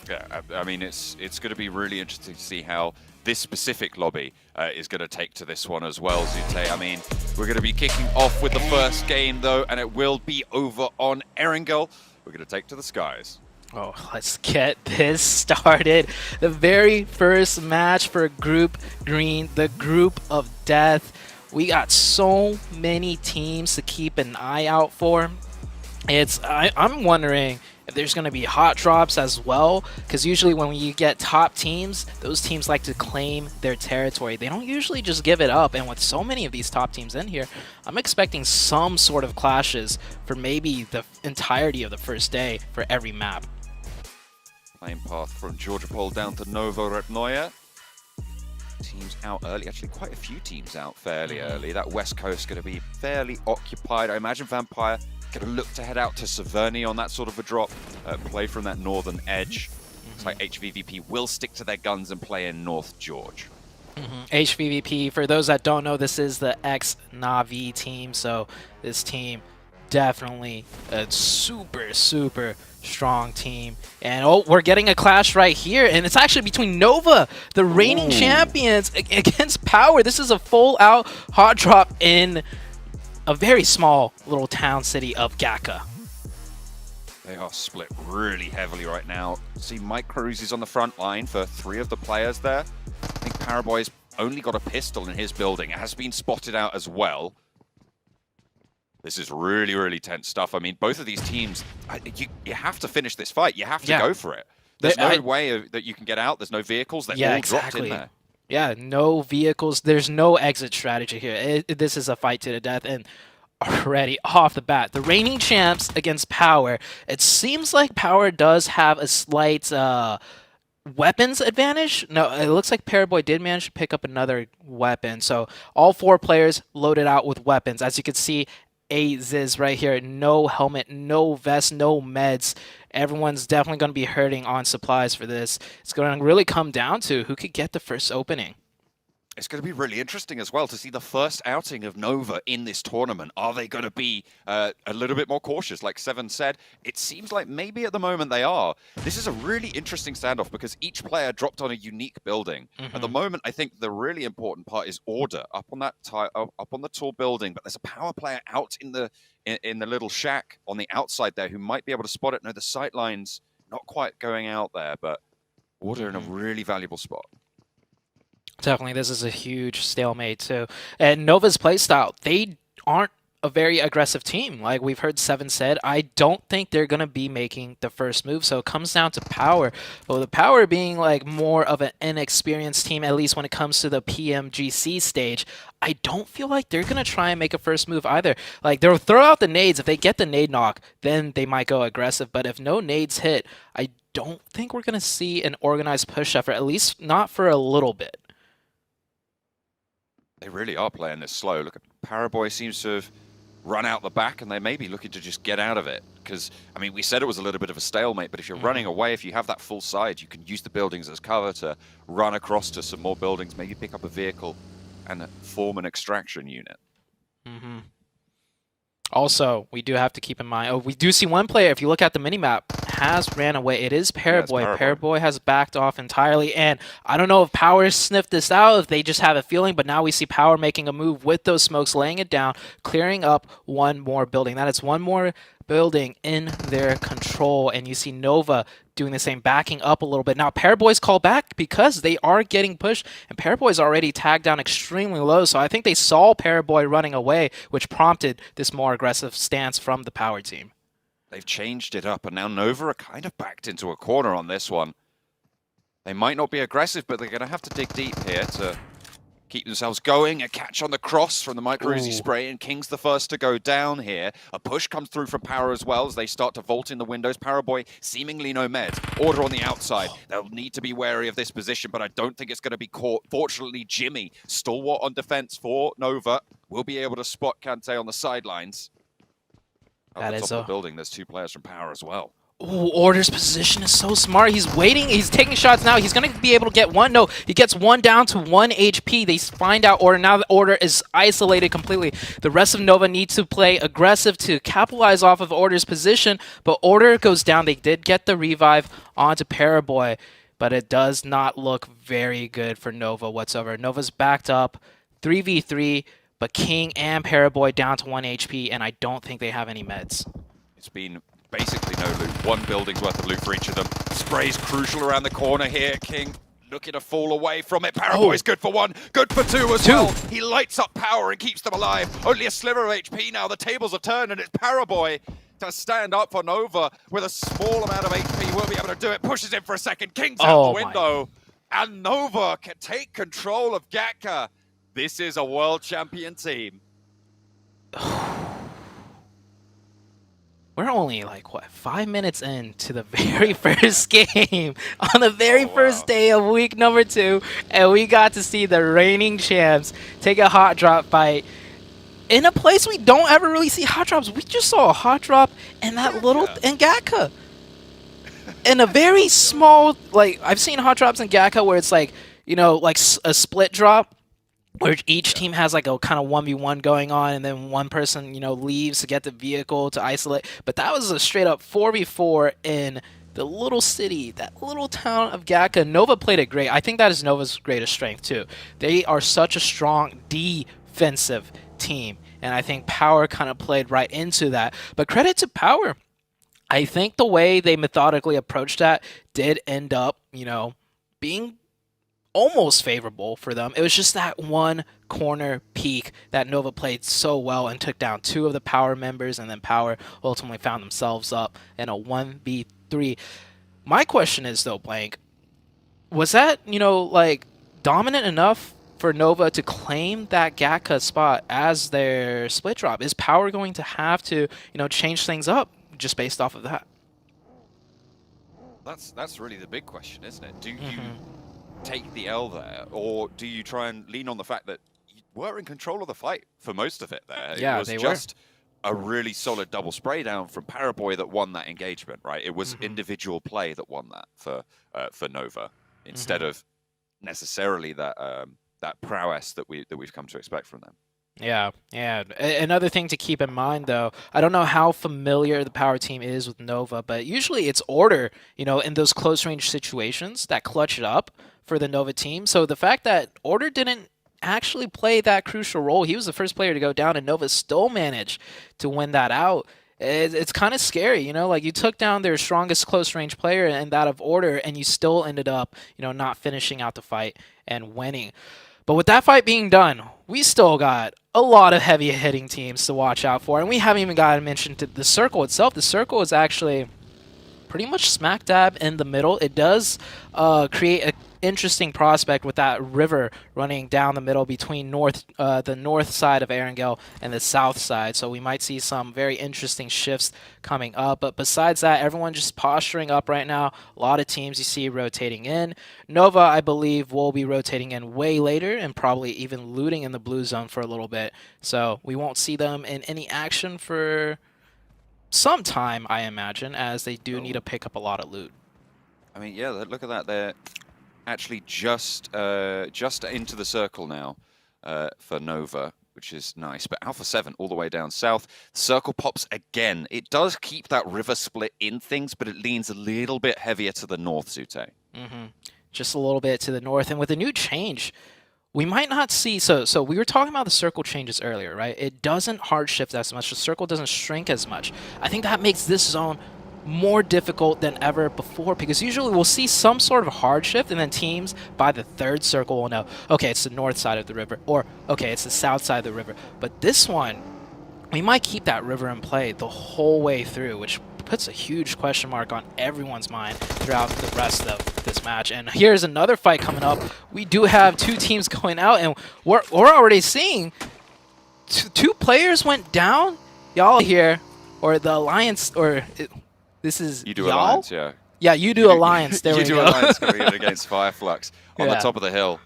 Yeah, I mean, it's going to be really interesting to see how this specific lobby is going to take to this one as well, Zute. I mean, we're going to be kicking off with the first game, though, and it will be over on Erangel. We're going to take to the skies. Oh, let's get this started. The very first match for Group Green, the Group of Death. We got so many teams to keep an eye out for. I'm wondering if there's going to be hot drops as well, because usually when you get top teams, those teams like to claim their territory. They don't usually just give it up, and with so many of these top teams in here, I'm expecting some sort of clashes for maybe the entirety of the first day for every map. Playing path from Georgia Pole down to Novo Retnoya. Teams out early, actually quite a few teams out fairly early. That west coast going to be fairly occupied. I imagine Vampire going to look to head out to Severny on that sort of a drop, play from that northern edge. Looks like HVVP will stick to their guns and play in North George. HVVP, for those that don't know, this is the ex-Na'Vi team, so this team definitely a super strong team. And oh, we're getting a clash right here, and it's actually between Nova, the reigning champions, against Power. This is a full-out hot drop in a very small little town city of Gaka. They are split really heavily right now. See, Mike Cruz is on the front line for 3 of the players there. I think Paraboy's only got a pistol in his building. It has been spotted out as well. This is really tense stuff. I mean, both of these teams, you have to finish this fight. You have to go for it. There's no way that you can get out. There's no vehicles. They're all dropped in there. Yeah, no vehicles. There's no exit strategy here. This is a fight to the death. And already off the bat, the reigning champs against Power. It seems like Power does have a slight weapons advantage. No, it looks like Paraboy did manage to pick up another weapon. So all 4 players loaded out with weapons. As you can see, Ziz right here, no helmet, no vest, no meds. Everyone's definitely going to be hurting on supplies for this. It's going to really come down to who could get the first opening. It's going to be really interesting as well to see the first outing of Nova in this tournament. Are they going to be a little bit more cautious? Like Seven said, it seems like maybe at the moment they are. This is a really interesting standoff because each player dropped on a unique building. At the moment, I think the really important part is order up on that up on the tall building. But there's a Power player out in the little shack on the outside there who might be able to spot it. No, the sight line's not quite going out there, but order in a really valuable spot. Definitely, this is a huge stalemate too. And Nova's playstyle, they aren't a very aggressive team. Like we've heard Seven said, I don't think they're going to be making the first move. So it comes down to Power. Well, the Power being like more of an inexperienced team, at least when it comes to the PMGC stage, I don't feel like they're going to try and make a first move either. Like they'll throw out the nades. If they get the nade knock, then they might go aggressive. But if no nades hit, I don't think we're going to see an organized push effort, at least not for a little bit. They really are playing this slow. Look, Paraboy seems to have run out the back, and they may be looking to just get out of it. Because, I mean, we said it was a little bit of a stalemate, but if you're running away, if you have that full side, you can use the buildings as cover to run across to some more buildings, maybe pick up a vehicle and form an extraction unit. Also, we do have to keep in mind, we do see one player, if you look at the minimap, has ran away. It is Paraboy. Yeah, Paraboy has backed off entirely, and I don't know if Power sniffed this out, if they just have a feeling, but now we see Power making a move with those smokes, laying it down, clearing up one more building. That is one more building in their control, and you see Nova doing the same, backing up a little bit. Now Paraboy's called back because they are getting pushed, and Paraboy's already tagged down extremely low, so I think they saw Paraboy running away, which prompted this more aggressive stance from the Power team. They've changed it up, and now Nova are kind of backed into a corner on this one. They might not be aggressive, but they're going to have to dig deep here to keep themselves going. A catch on the cross from the Micro Uzi spray, and King's the first to go down here. A push comes through from Power as well as they start to vault in the windows. Paraboy seemingly no meds. Order on the outside. They'll need to be wary of this position, but I don't think it's going to be caught. Fortunately, Jimmy, stalwart on defense for Nova, will be able to spot Kante on the sidelines. At the top of the building, there's 2 players from Power as well. Ooh, Order's position is so smart. He's waiting. He's taking shots now. He's going to be able to get one. No, he gets one down to 1 HP. They find out Order. Now the Order is isolated completely. The rest of Nova need to play aggressive to capitalize off of Order's position, but Order goes down. They did get the revive onto Paraboy, but it does not look very good for Nova whatsoever. Nova's backed up 3v3, but King and Paraboy down to 1 HP, and I don't think they have any meds. It's been basically no loot. One building's worth of loot for each of them. Spray's crucial around the corner here. King looking to fall away from it. Paraboy's good for one, good for two as well. He lights up Power and keeps them alive. Only a sliver of HP now. The tables have turned and it's Paraboy to stand up for Nova with a small amount of HP. Will be able to do it. Pushes in for a second. King's out the window. And Nova can take control of Gatka. This is a world champion team. We're only like, what, 5 minutes into the very first game on the very first day of week number 2, and we got to see the reigning champs take a hot drop fight in a place we don't ever really see hot drops. We just saw a hot drop in that little, in Gatka. In a very small, like, I've seen hot drops in Gatka where it's like, you know, like a split drop, where each team has like a kind of 1v1 going on, and then one person, you know, leaves to get the vehicle to isolate. But that was a straight up 4v4 in the little city, that little town of Gatka. Nova played it great. I think that is Nova's greatest strength too. They are such a strong defensive team, and I think Power kind of played right into that. But credit to Power. I think the way they methodically approached that did end up, you know, being almost favorable for them. It was just that one corner peak that Nova played so well and took down 2 of the Power members, and then Power ultimately found themselves up in a 1v3. My question is though, Blank, was that, you know, like dominant enough for Nova to claim that Gatka spot as their split drop? Is Power going to have to, you know, change things up just based off of that? That's really the big question, isn't it? Do you take the L there, or do you try and lean on the fact that you were in control of the fight for most of it there? Yeah, it was just a really solid double spray down from Paraboy that won that engagement, right? It was individual play that won that for Nova, instead of necessarily that that prowess that we've come to expect from them. Yeah. Another thing to keep in mind, though, I don't know how familiar the Power team is with Nova, but usually it's Order, you know, in those close-range situations that clutch it up for the Nova team. So the fact that Order didn't actually play that crucial role, he was the first player to go down, and Nova still managed to win that out. It's kind of scary, you know, like you took down their strongest close-range player and that of Order, and you still ended up, you know, not finishing out the fight and winning. But with that fight being done, we still got a lot of heavy hitting teams to watch out for, and we haven't even got to mention the Circle itself. The Circle is actually pretty much smack dab in the middle. It does create an interesting prospect with that river running down the middle between the north side of Erangel and the south side. So we might see some very interesting shifts coming up. But besides that, everyone just posturing up right now. A lot of teams you see rotating in. Nova, I believe, will be rotating in way later and probably even looting in the blue zone for a little bit. So we won't see them in any action for some time, I imagine, as they do need to pick up a lot of loot. I mean, yeah, look at that. They're actually just into the circle now for Nova, which is nice. But Alpha 7 all the way down south. Circle pops again. It does keep that river split in things, but it leans a little bit heavier to the north, Zute. Just a little bit to the north. And with a new change, we might not see... So we were talking about the circle changes earlier, right? It doesn't hard shift as much. The circle doesn't shrink as much. I think that makes this zone more difficult than ever before, because usually we'll see some sort of hard shift, and then teams by the third circle will know, okay, it's the north side of the river, or okay, it's the south side of the river. But this one, we might keep that river in play the whole way through, which puts a huge question mark on everyone's mind throughout the rest of this match. And here's another fight coming up. We do have 2 teams going out, and we're already seeing 2 players went down. Y'all here, or the Alliance, or... This is you do Alliance, yeah. Yeah, you do Alliance. There we go. You do Alliance going in against Fireflux on the top of the hill.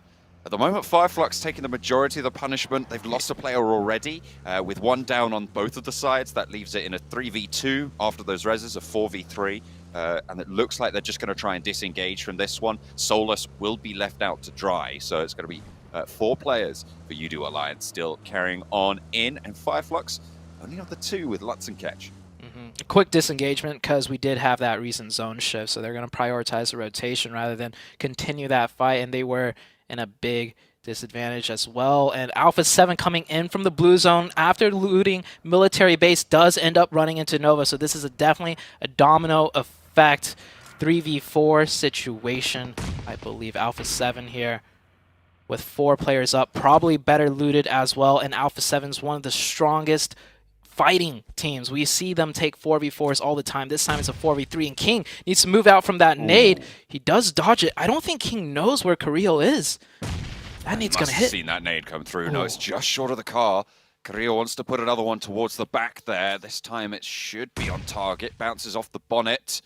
At the moment, Fireflux taking the majority of the punishment. They've lost a player already, with 1 down on both of the sides. That leaves it in a 3v2 after those reses, a 4v3. and it looks like they're just going to try and disengage from this one. Solus will be left out to dry, so it's going to be 4 players for Udo Alliance still carrying on in, and Fireflux only on the 2 with Lutz and Ketch. A quick disengagement because we did have that recent zone shift, so they're going to prioritize the rotation rather than continue that fight, and they were in a big disadvantage as well. And Alpha 7 coming in from the blue zone after looting military base does end up running into Nova, so this is definitely a domino effect 3v4 situation. I believe Alpha 7 here with 4 players up, probably better looted as well, and Alpha 7's one of the strongest fighting teams. We see them take 4v4s all the time. This time it's a 4v3, and King needs to move out from that nade. He does dodge it. I don't think King knows where Carrillo is. That nade's going to hit. Seen that nade come through. No, it's just short of the car. Carrillo wants to put another one towards the back there. This time it should be on target. Bounces off the bonnet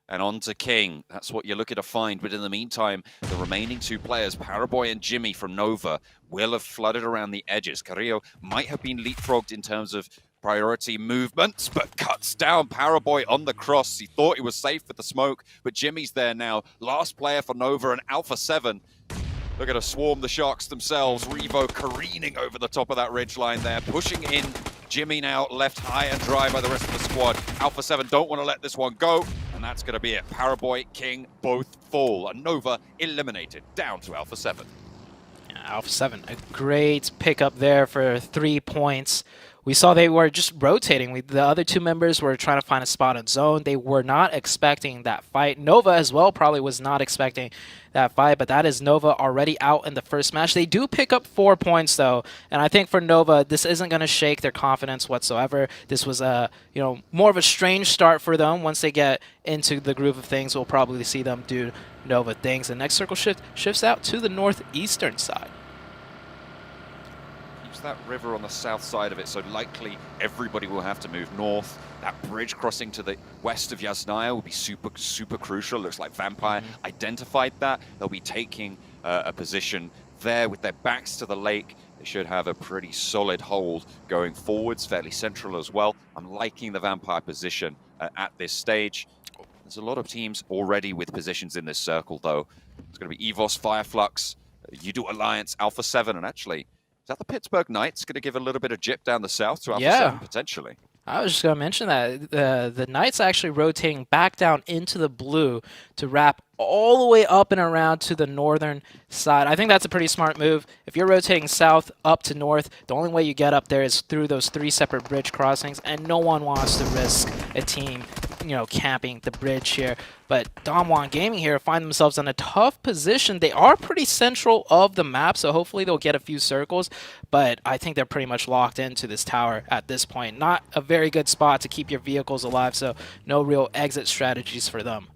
and on to King. That's what you're looking to find. But in the meantime, the remaining 2 players, Paraboy and Jimmy from Nova, will have flooded around the edges. Carrillo might have been leapfrogged in terms of priority movements, but cuts down Paraboy on the cross. He thought he was safe with the smoke, but Jimmy's there now. Last player for Nova and Alpha 7. They're going to swarm the Sharks themselves. Revo careening over the top of that ridge line there, pushing in. Jimmy now left high and dry by the rest of the squad. Alpha 7 don't want to let this one go, and that's going to be it. Paraboy, King, both fall. And Nova eliminated, down to Alpha 7. Yeah, Alpha 7, a great pickup there for 3 points. We saw they were just rotating. The other 2 members were trying to find a spot in zone. They were not expecting that fight. Nova as well probably was not expecting that fight, but that is Nova already out in the first match. They do pick up 4 points though, and I think for Nova, this isn't going to shake their confidence whatsoever. This was a more of a strange start for them. Once they get into the groove of things, we'll probably see them do Nova things. The next circle shifts out to the northeastern side. That river on the south side of it, so likely everybody will have to move north. That bridge crossing to the west of Yasnaya will be super crucial. Looks like Vampire identified that. They'll be taking a position there with their backs to the lake. They should have a pretty solid hold going forwards, fairly central as well. I'm liking the Vampire position at this stage. There's a lot of teams already with positions in this circle though. It's going to be EVOS, Fireflux, Udo Alliance, Alpha 7, and actually is that the Pittsburgh Knights going to give a little bit of jip down the south to Alpha 7, potentially? I was just going to mention that. The Knights actually rotating back down into the blue to wrap all the way up and around to the northern side. I think that's a pretty smart move. If you're rotating south up to north, the only way you get up there is through those 3 separate bridge crossings, and no one wants to risk a team camping the bridge here. But Damwon Gaming here find themselves in a tough position. They are pretty central of the map, so hopefully they'll get a few circles, but I think they're pretty much locked into this tower at this point. Not a very good spot to keep your vehicles alive, so no real exit strategies for them.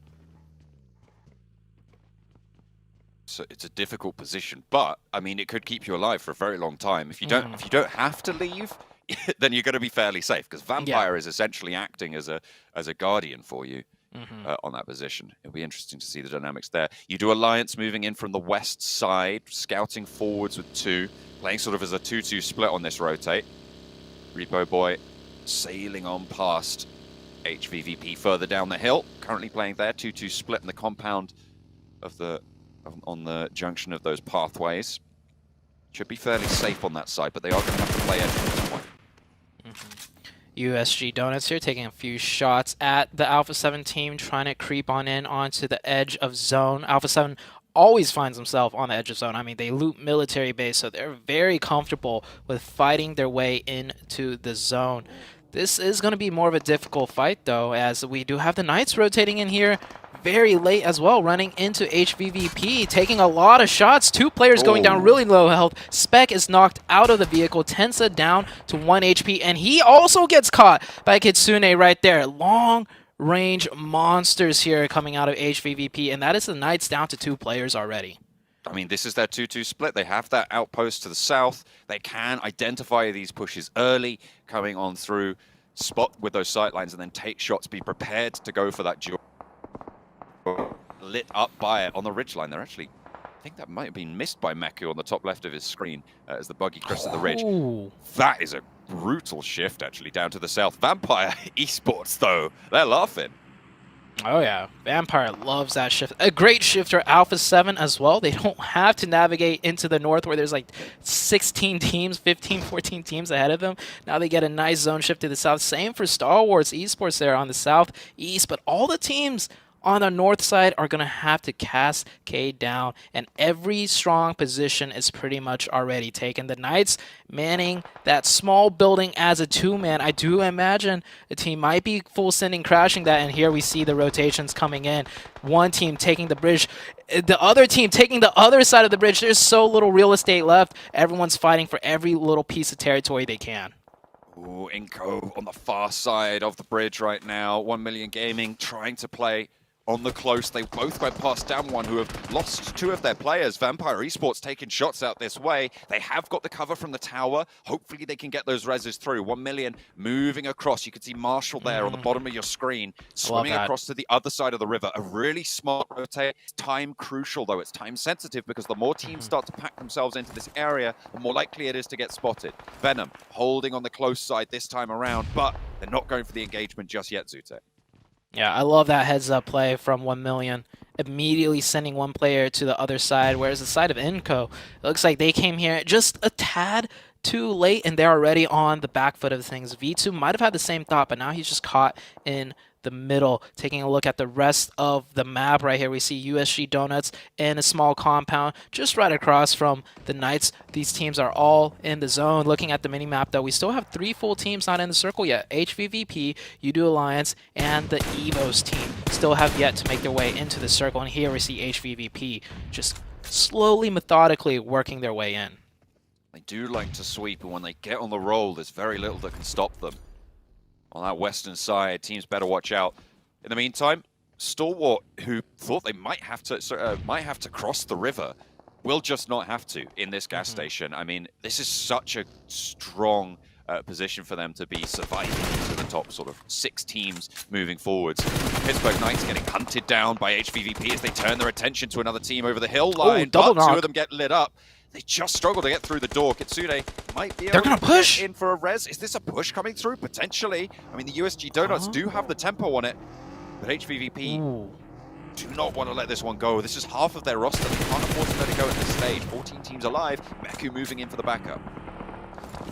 So it's a difficult position, but I mean, it could keep you alive for a very long time. If you don't have to leave, then you're going to be fairly safe, because Vampire is essentially acting as a guardian for you on that position. It'll be interesting to see the dynamics there. You do Alliance moving in from the west side, scouting forwards with 2, playing sort of as a 2-2 split on this rotate. Repo Boy sailing on past HVVP further down the hill, currently playing there, 2-2 split in the compound of on the junction of those pathways. Should be fairly safe on that side, but they are going to have to play edge at this point. USG Donuts here taking a few shots at the Alpha 7 team, trying to creep on in onto the edge of zone. Alpha 7 always finds himself on the edge of zone. I mean, they loot military base, so they're very comfortable with fighting their way into the zone. This is going to be more of a difficult fight, though, as we do have the Knights rotating in here very late as well, running into HVVP, taking a lot of shots. 2 players going down really low health. Spec is knocked out of the vehicle. Tensa down to 1 HP, and he also gets caught by Kitsune right there. Long-range monsters here coming out of HVVP, and that is the Knights down to 2 players already. I mean, this is their 2-2 split. They have that outpost to the south. They can identify these pushes early, coming on through, spot with those sightlines, and then take shots, be prepared to go for that duel. Lit up by it on the ridgeline. They're actually, I think that might have been missed by Meku on the top left of his screen as the buggy crested the ridge. That is a brutal shift, actually, down to the south. Vampire Esports, though, they're laughing. Oh yeah, Vampire loves that shift. A great shifter, Alpha 7 as well. They don't have to navigate into the north where there's like 16 teams, 15, 14 teams ahead of them. Now they get a nice zone shift to the south. Same for Star Wars Esports there on the southeast, but all the teams on the north side are going to have to cascade down, and every strong position is pretty much already taken. The Knights manning that small building as a two-man. I do imagine the team might be full sending crashing that, and here we see the rotations coming in. One team taking the bridge, the other team taking the other side of the bridge. There's so little real estate left. Everyone's fighting for every little piece of territory they can. Ooh, Inco on the far side of the bridge right now. 1 Million Gaming trying to play on the close. They both went past down one, who have lost two of their players. Vampire Esports taking shots out this way. They have got the cover from the tower. Hopefully they can get those reses through. 1 Million moving across. You can see Marshall there on the bottom of your screen, swimming across to the other side of the river. A really smart rotate. It's time crucial, though. It's time sensitive, because the more teams start to pack themselves into this area, the more likely it is to get spotted. Venom holding on the close side this time around, but they're not going for the engagement just yet, Zute. Yeah, I love that heads-up play from 1 Million. Immediately sending one player to the other side, whereas the side of Inco, it looks like they came here just a tad too late, and they're already on the back foot of things. V2 might have had the same thought, but now he's just caught in the middle. Taking a look at the rest of the map right here, we see USG Donuts in a small compound just right across from the Knights. These teams are all in the zone. Looking at the mini map, though, we still have 3 full teams not in the circle yet. HVVP, UDO Alliance, and the EVOS team still have yet to make their way into the circle. And here we see HVVP just slowly, methodically working their way in. They do like to sweep, and when they get on the roll, there's very little that can stop them. On that western side, teams better watch out. In the meantime, Stalwart, who thought they might have to cross the river, will just not have to in this gas station. I mean, this is such a strong position for them to be surviving into the top sort of 6 teams moving forwards. Pittsburgh Knights getting hunted down by HVVP as they turn their attention to another team over the hill line. Double knock. 2 of them get lit up. They just struggle to get through the door. Kitsune might be able They're gonna to push get in for a res. Is this a push coming through? Potentially. I mean, the USG Donuts do have the tempo on it, but HVVP do not want to let this one go. This is half of their roster. They can't afford to let it go at this stage. 14 teams alive. Meku moving in for the backup.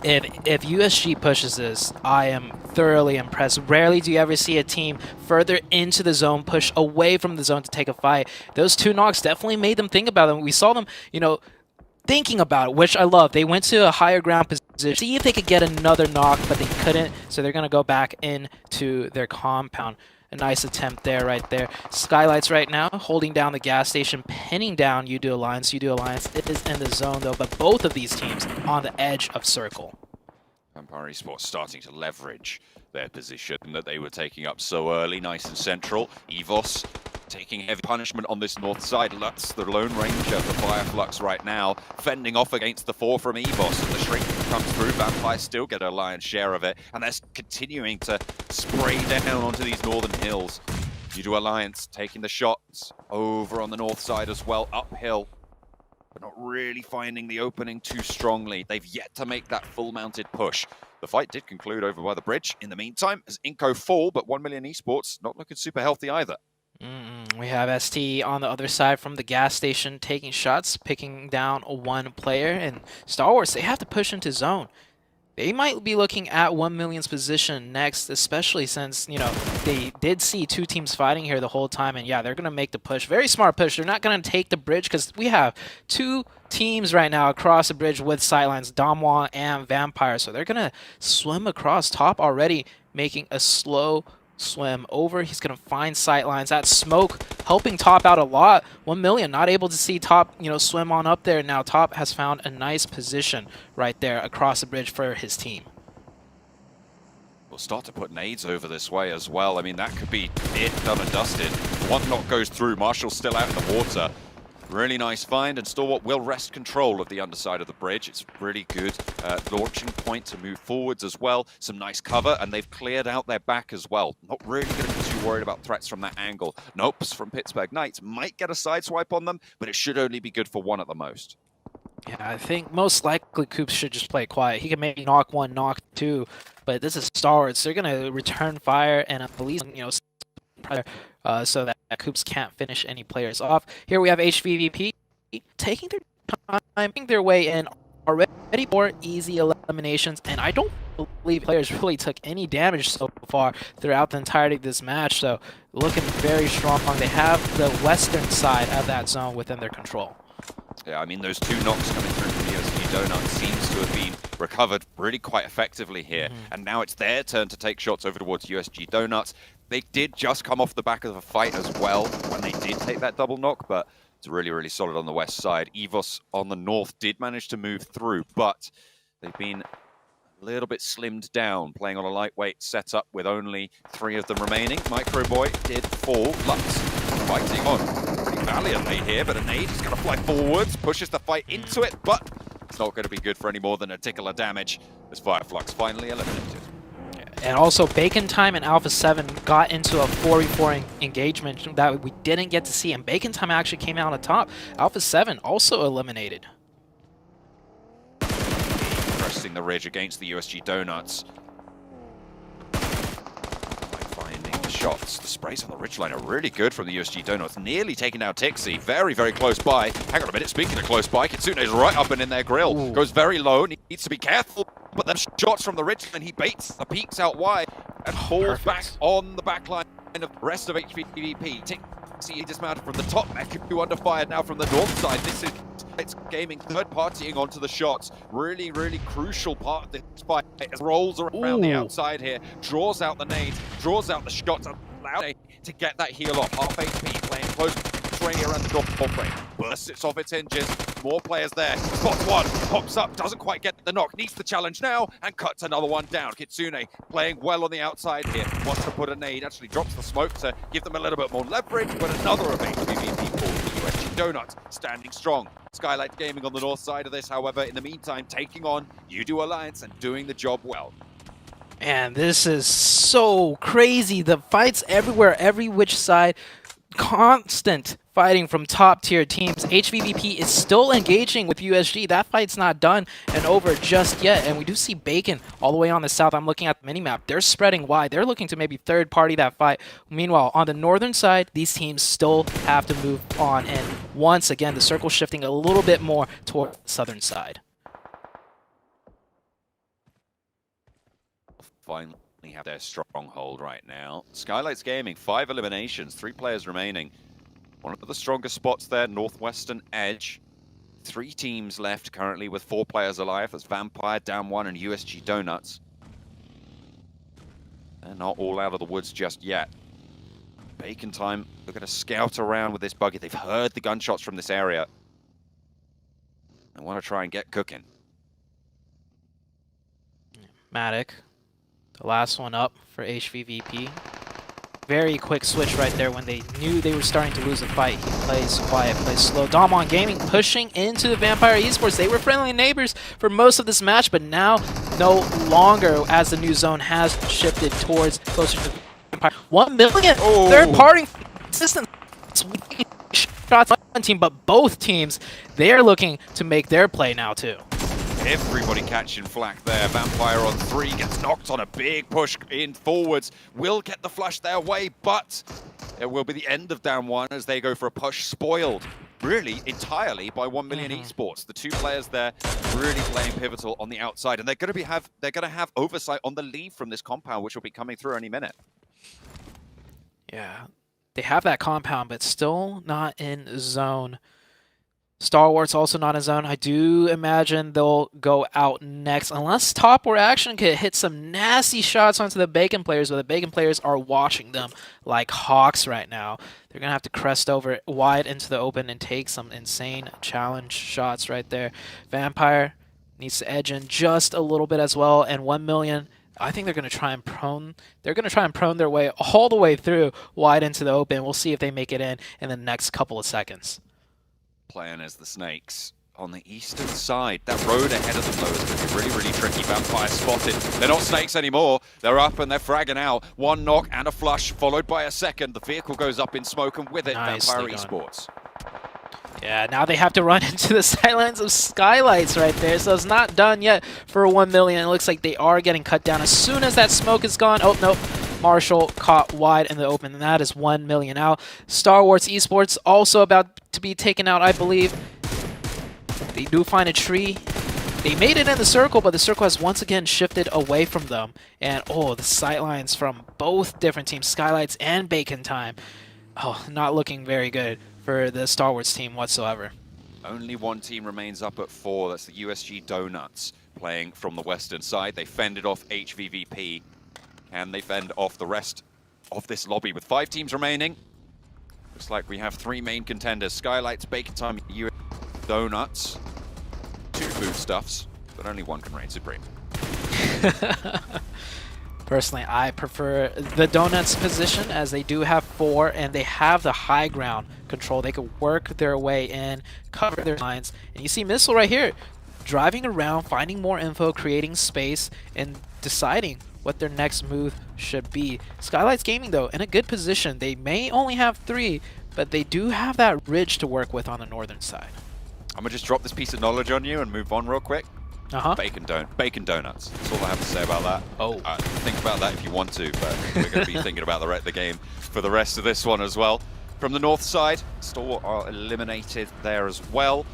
If USG pushes this, I am thoroughly impressed. Rarely do you ever see a team further into the zone push away from the zone to take a fight. Those 2 knocks definitely made them think about them. We saw them, thinking about it, which I love. They went to a higher ground position, see if they could get another knock, but they couldn't, so they're going to go back into their compound. A nice attempt there, right there. Skylights right now, holding down the gas station, pinning down UDO Alliance. UDO Alliance is in the zone, though, but both of these teams on the edge of circle. Vampire Esports starting to leverage their position that they were taking up so early, nice and central. EVOS taking heavy punishment on this north side. Lutz, the Lone Ranger for Fireflux right now, fending off against the 4 from EVOS. And the shrink comes through. Vampire still get a lion's share of it, and they're continuing to spray down onto these northern hills. UDO Alliance taking the shots over on the north side as well, uphill, but not really finding the opening too strongly. They've yet to make that full-mounted push. The fight did conclude over by the bridge. In the meantime, as Inco fall, but 1 Million Esports not looking super healthy either. We have ST on the other side from the gas station taking shots, picking down 1 player, and Star Wars, they have to push into zone. They might be looking at 1 Million's position next, especially since, they did see 2 teams fighting here the whole time, and yeah, they're going to make the push. Very smart push. They're not going to take the bridge because we have 2 teams right now across the bridge with sightlines, Damwon and Vampire, so they're going to swim across top already, making a slow swim over. He's going to find sightlines. That smoke helping Top out a lot. 1 Million not able to see Top, swim on up there. Now Top has found a nice position right there across the bridge for his team. We'll start to put nades over this way as well. I mean, that could be it, done and dusted. 1 knock goes through. Marshall's still out in the water. Really nice find, and Stalwart will wrest control of the underside of the bridge. It's really good launching point to move forwards as well. Some nice cover, and they've cleared out their back as well. Not really going to be too worried about threats from that angle. Nopes from Pittsburgh Knights might get a sideswipe on them, but it should only be good for 1 at the most. Yeah, I think most likely Coops should just play quiet. He can maybe knock 1, knock 2, but this is Star Wars. They're going to return fire and at least, so that Coops can't finish any players off. Here we have HVVP taking their time, making their way in already for easy eliminations, and I don't believe players really took any damage so far throughout the entirety of this match, so looking very strong. They have the western side of that zone within their control. Yeah, I mean, those 2 knocks coming through from USG Donuts seems to have been recovered really quite effectively here. And now it's their turn to take shots over towards USG Donuts. They did just come off the back of a fight as well when they did take that double knock, but it's really, really solid on the west side. Evos on the north did manage to move through, but they've been a little bit slimmed down, playing on a lightweight setup with only 3 of them remaining. Microboy did fall. Lux fighting on pretty valiantly here, but a nade is going to fly forwards, pushes the fight into it, but it's not going to be good for any more than a tickle of damage as Fireflux finally eliminated. And also, Bacon Time and Alpha 7 got into a 4v4 engagement that we didn't get to see, and Bacon Time actually came out on top. Alpha 7 also eliminated. Pressing the ridge against the USG Donuts. Finding the shots. The sprays on the ridgeline are really good from the USG Donuts. Nearly taking out Tixie. Very, very close by. Hang on a minute. Speaking of close by, Kitsune's right up and in their grill. Ooh. Goes very low. Needs to be careful. But them shots from the ridgeline, he baits the peaks out wide and pulls back on the backline of the rest of HVVP. Tixie dismounted from the top mech, who under fire now from the north side. This is it's gaming third-partying onto the shots. Really, really crucial part of this fight. It rolls around the outside here, draws out the nades, draws out the shots, allowed to get that heal off. Half HP, playing close range around the door frame. Bursts it off its hinges. More players there. Spots one, pops up, doesn't quite get the knock, needs the challenge now, and cuts another one down. Kitsune playing well on the outside here. Wants to put a nade, actually drops the smoke to give them a little bit more leverage, but another of HVVP for the USG Donuts, standing strong. Skylight Gaming on the north side of this, however, in the meantime, taking on Udo Alliance and doing the job well. Man, this is so crazy. The fights everywhere, every which side. Constant fighting from top tier teams. HVVP is still engaging with USG. That fight's not done and over just yet. And we do see Bacon all the way on the south. I'm looking at the minimap. They're spreading wide. They're looking to maybe third party that fight. Meanwhile, on the northern side, these teams still have to move on. And once again, the circle shifting a little bit more toward the southern side. Finally have their stronghold right now. Skylights Gaming, 5 eliminations, 3 players remaining. One of the strongest spots there, northwestern edge. 3 teams left currently with 4 players alive. That's Vampire, Down 1, and USG Donuts. They're not all out of the woods just yet. Bacon Time, they're going to scout around with this buggy. They've heard the gunshots from this area. They want to try and get cooking. Matic. The last one up for HVVP. Very quick switch right there when they knew they were starting to lose the fight. He plays quiet, plays slow. Damwon Gaming pushing into the Vampire Esports. They were friendly neighbors for most of this match, but now no longer as the new zone has shifted towards closer to the Vampire. 1 million third party assistance. Shots on one team, but both teams, they're looking to make their play now too. Everybody catching flack there. Vampire on 3, gets knocked on a big push in forwards. Will get the flush their way, but it will be the end of Down 1 as they go for a push, spoiled really entirely by 1 million Esports. The 2 players there really playing pivotal on the outside, and they're going to have oversight on the lead from this compound, which will be coming through any minute. Yeah, they have that compound, but still not in zone. Star Wars also not in zone. I do imagine they'll go out next, unless Top War Action can hit some nasty shots onto the Bacon players, but the Bacon players are watching them like hawks right now. They're going to have to crest over wide into the open and take some insane challenge shots right there. Vampire needs to edge in just a little bit as well, and 1 million, I think they're going to try and prone. They're going to try and prone their way all the way through wide into the open. We'll see if they make it in the next couple of seconds. Playing as the Snakes on the eastern side. That road ahead of them, though, is going to be really, really tricky. Vampire spotted. They're not Snakes anymore. They're up and they're fragging out. 1 knock and a flush, followed by a second. The vehicle goes up in smoke, and with it, Vampire Esports. Yeah, now they have to run into the sidelines of Skylights right there, so it's not done yet for 1 million. It looks like they are getting cut down as soon as that smoke is gone. Oh, nope. Marshall caught wide in the open, and that is 1 million out. Star Wars Esports also about to be taken out, I believe. They do find a tree. They made it in the circle, but the circle has once again shifted away from them. And oh, the sightlines from both different teams, Skylights and Bacon Time. Oh, not looking very good for the Star Wars team whatsoever. Only one team remains up at 4. That's the USG Donuts playing from the western side. They fended off HVVP, and they fend off the rest of this lobby with 5 teams remaining. Looks like we have 3 main contenders: Skylights, Bacon Time, USG Donuts. 2 foodstuffs, but only one can reign supreme. Personally, I prefer the Donuts position, as they do have 4 and they have the high ground control. They could work their way in, cover their lines. And you see Missile right here, driving around, finding more info, creating space, and deciding what their next move should be. Skylights Gaming, though, in a good position. They may only have 3, but they do have that ridge to work with on the northern side. I'm gonna just drop this piece of knowledge on you and move on real quick. Bacon donuts. That's all I have to say about that. Oh. Think about that if you want to, but we're going to be thinking about the game for the rest of this one as well. From the north side, Stalwart are eliminated there as well.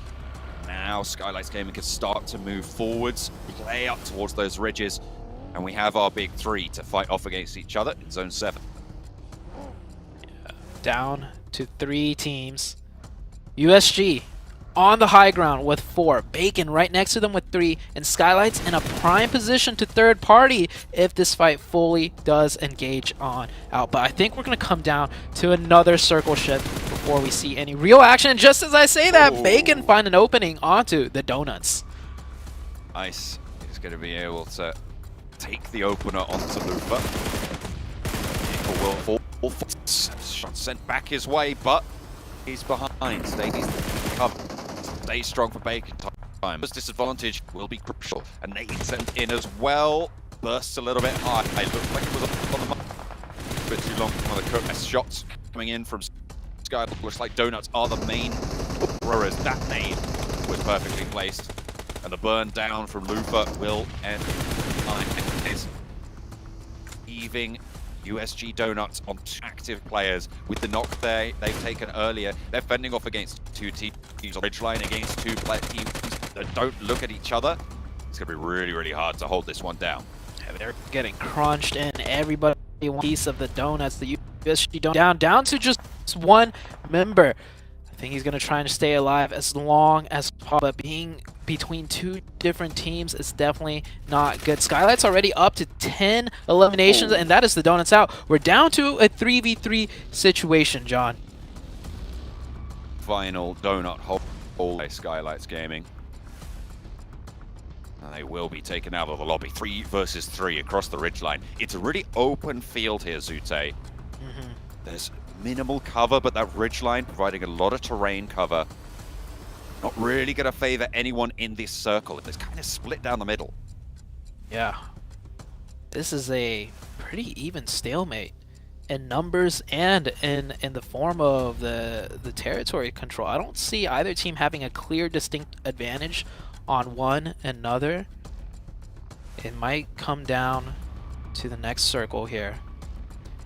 Now Skylights Gaming can start to move forwards, play up towards those ridges, and we have our big 3 to fight off against each other in Zone 7. Down to 3 teams. USG on the high ground with 4. Bacon right next to them with 3. And Skylights in a prime position to third party if this fight fully does engage on out. But I think we're going to come down to another circle shift before we see any real action. And just as I say that, Bacon find an opening onto the Donuts. Ice is going to be able to take the opener onto Lufa. Vehicle will fall. Shot sent back his way, but he's behind. Stays covered. Stay strong for Bacon Time. This disadvantage will be crucial. And Nate sent in as well. Bursts a little bit high. It looked like it was on the mark. A bit too long for the cook. Shots coming in from Sky. Looks like Donuts are the main throwers. That nade was perfectly placed. And the burn down from Lufa will end. Is heaving USG Donuts on 2 active players with the knock they've taken earlier. They're fending off against 2 teams on ridgeline against 2 teams that don't look at each other. It's going to be really, really hard to hold this one down. Yeah, they're getting crunched in. Everybody wants a piece of the Donuts. The USG down to just 1 member. I think he's going to try and stay alive as long as possible, but being between 2 different teams is definitely not good. Skylight's already up to 10 eliminations, and that is the Donuts out. We're down to a 3v3 situation, John. Final Donut hold by Skylights Gaming. And they will be taken out of the lobby. 3 versus 3 across the ridgeline. It's a really open field here, Zute. There's minimal cover, but that ridgeline providing a lot of terrain cover. Not really going to favor anyone in this circle. It's kind of split down the middle. Yeah. This is a pretty even stalemate in numbers and in the form of the territory control. I don't see either team having a clear, distinct advantage on one another. It might come down to the next circle here.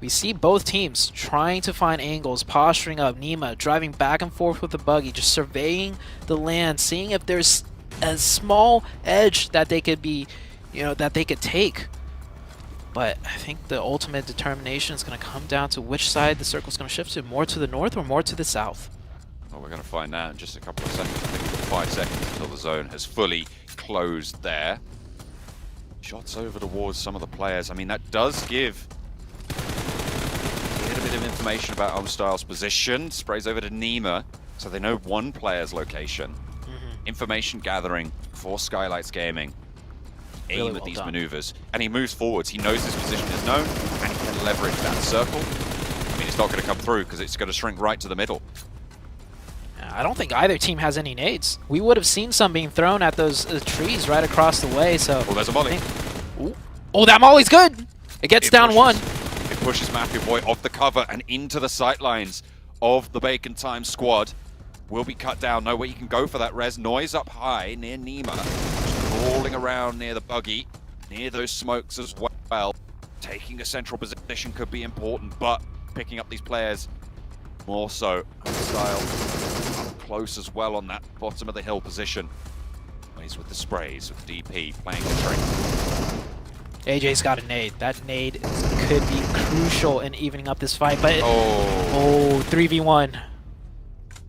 We see both teams trying to find angles, posturing up. Nima driving back and forth with the buggy, just surveying the land, seeing if there's a small edge that they could be, that they could take. But I think the ultimate determination is going to come down to which side the circle's going to shift to, more to the north or more to the south. Well, we're going to find out in just a couple of seconds. I think 5 seconds until the zone has fully closed there. Shots over towards some of the players. I mean, that does give a bit of information about Omstyle's position. Sprays over to Nima, so they know one player's location. Information gathering for Skylights Gaming. Aim Really at well these done. maneuvers, and he moves forwards. He knows his position is known, and he can leverage that circle. I mean, it's not going to come through because it's going to shrink right to the middle. I don't think either team has any nades. We would have seen some being thrown at those trees right across the way, so... Oh, there's a volley. Oh, that molly's good! It gets down one. It pushes Mafia Boy off the cover and into the sightlines of the Bacon Time squad. Will be cut down. No way you can go for that res. Noise up high near Nima. Crawling around near the buggy, near those smokes as well. taking a central position could be important, but picking up these players more so. Style up close as well on that bottom of the hill position. He's with the sprays, with DP playing the trick. AJ's got a nade. That nade could be crucial in evening up this fight, but Oh, 3v1.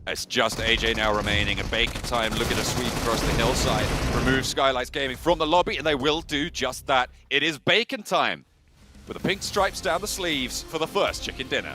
It's just AJ now remaining, and Bacon Time looking to sweep across the hillside, remove Skylights Gaming from the lobby, and they will do just that. It is Bacon Time, with the pink stripes down the sleeves for the first chicken dinner.